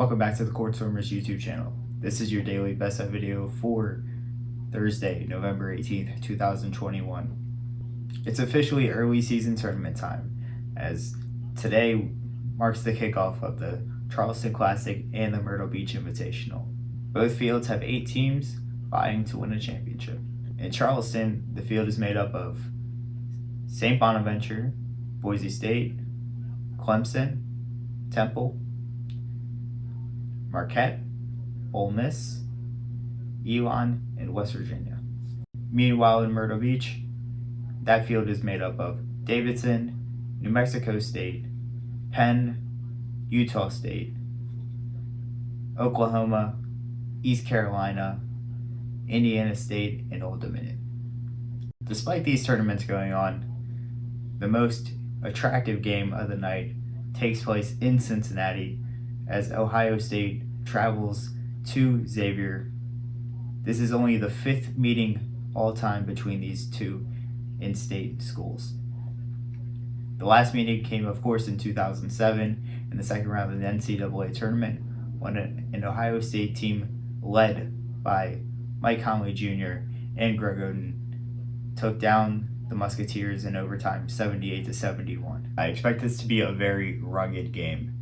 Welcome back to the Courtstormers YouTube channel. This is your daily best bet video for Thursday, November 18th, 2021. It's officially early season tournament time, as today marks the kickoff of the Charleston Classic and the Myrtle Beach Invitational. Both fields have 8 teams vying to win a championship. In Charleston, the field is made up of St. Bonaventure, Boise State, Clemson, Temple, Marquette, Ole Miss, Elon, and West Virginia. Meanwhile, in Myrtle Beach, that field is made up of Davidson, New Mexico State, Penn, Utah State, Oklahoma, East Carolina, Indiana State, and Old Dominion. Despite these tournaments going on, the most attractive game of the night takes place in Cincinnati as Ohio State travels to Xavier. This is only the 5th meeting all time between these two in-state schools. The last meeting came, of course, in 2007 in the second round of the NCAA tournament when an Ohio State team led by Mike Conley Jr. and Greg Oden took down the Musketeers in overtime 78-71. I expect this to be a very rugged game.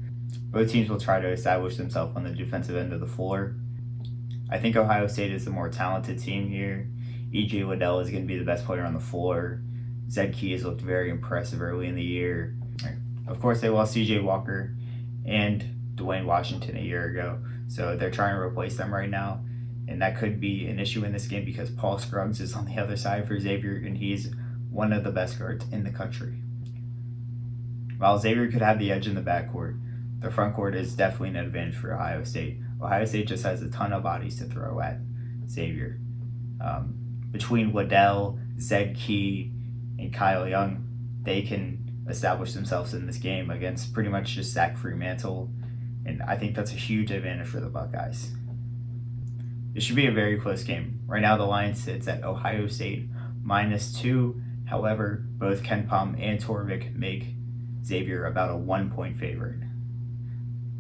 Both teams will try to establish themselves on the defensive end of the floor. I think Ohio State is the more talented team here. E.J. Liddell is going to be the best player on the floor. Zed Key has looked very impressive early in the year. Of course, they lost C.J. Walker and Dwayne Washington a year ago, so they're trying to replace them right now. And that could be an issue in this game because Paul Scruggs is on the other side for Xavier, and he's one of the best guards in the country. While Xavier could have the edge in the backcourt, the front court is definitely an advantage for Ohio State. Ohio State just has a ton of bodies to throw at Xavier. Between Liddell, Zed Key, and Kyle Young, they can establish themselves in this game against pretty much just Zach Freemantle, and I think that's a huge advantage for the Buckeyes. It should be a very close game. Right now the line sits at Ohio State -2. However, both KenPom and Torvik make Xavier about a 1-point favorite.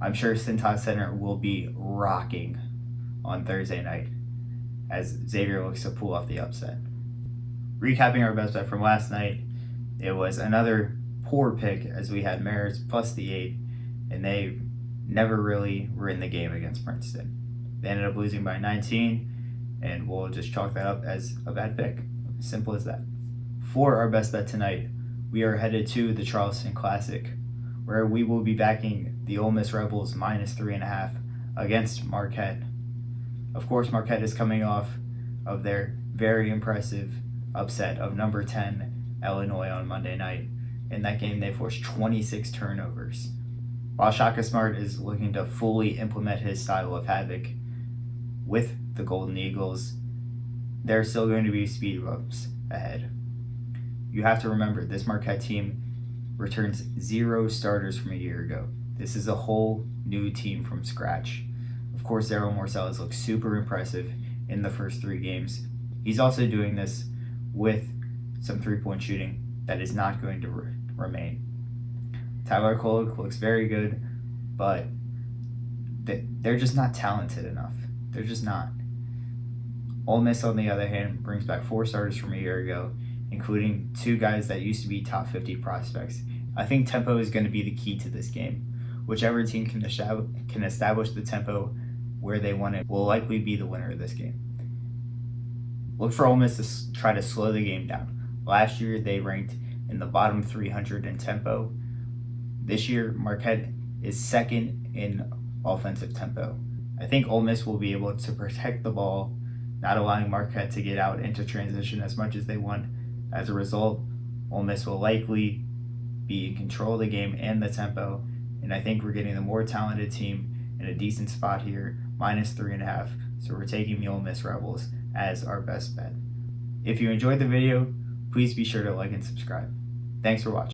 I'm sure Cintas Center will be rocking on Thursday night as Xavier looks to pull off the upset. Recapping our best bet from last night, it was another poor pick as we had Mariners plus the 8, and they never really were in the game against Princeton. They ended up losing by 19, and we'll just chalk that up as a bad pick. Simple as that. For our best bet tonight, we are headed to the Charleston Classic, where we will be backing the Ole Miss Rebels -3.5 against Marquette. Of course, Marquette is coming off of their very impressive upset of number 10 Illinois on Monday night. In that game, they forced 26 turnovers. While Shaka Smart is looking to fully implement his style of havoc with the Golden Eagles, there are still going to be speed bumps ahead. You have to remember, this Marquette team returns 0 starters from a year ago. This is a whole new team from scratch. Of course, Daryl Morcellus looks super impressive in the first 3 games. He's also doing this with some 3-point shooting that is not going to remain. Tyler Kolek looks very good, but they're just not talented enough. They're just not. Ole Miss, on the other hand, brings back 4 starters from a year ago, including 2 guys that used to be top 50 prospects. I think tempo is going to be the key to this game. Whichever team can establish the tempo where they want it will likely be the winner of this game. Look for Ole Miss to try to slow the game down. Last year, they ranked in the bottom 300 in tempo. This year, Marquette is second in offensive tempo. I think Ole Miss will be able to protect the ball, not allowing Marquette to get out into transition as much as they want. As a result, Ole Miss will likely be in control of the game and the tempo, and I think we're getting the more talented team in a decent spot here, -3.5, so we're taking the Ole Miss Rebels as our best bet. If you enjoyed the video, please be sure to like and subscribe. Thanks for watching.